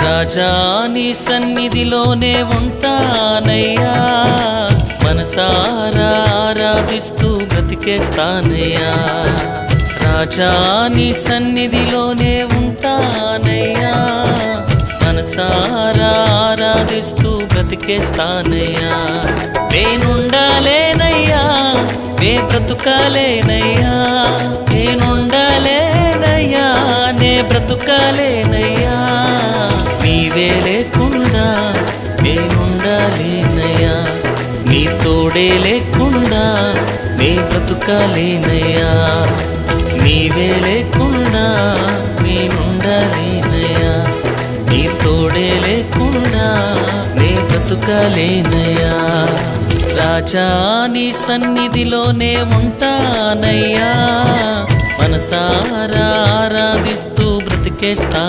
రాజా నీ సన్నిధిలోనే ఉంటానయ్యా, మనసారా ఆరాధిస్తూ బ్రతికేస్తానయ్యా. రాజా నీ సన్నిధిలోనే ఉంటానయ్యా, మనసారా ఆరాధిస్తూ బ్రతికేస్తానయ్యా. నేనుండాలేనయ్యా, నే బ్రతుకాలేనయ్యా, నేనుండాలేనయ్యా, నే బ్రతుకాలేనయ్యా. నీవే లేకుండా నేనుండాలేనయ్యా, నీ తోడే లేకుండా నే బ్రతుకాలేనయ్యా. నీవే లేకుండా నేనుండాలేనయ్యా, నీ తోడే లేకుండా నే బ్రతుకాలేనయ్యా. రాజా నీ సన్నిధిలోనే ఉంటానయ్యా, మనసారా ఆరాధిస్తూ బ్రతికేస్తా.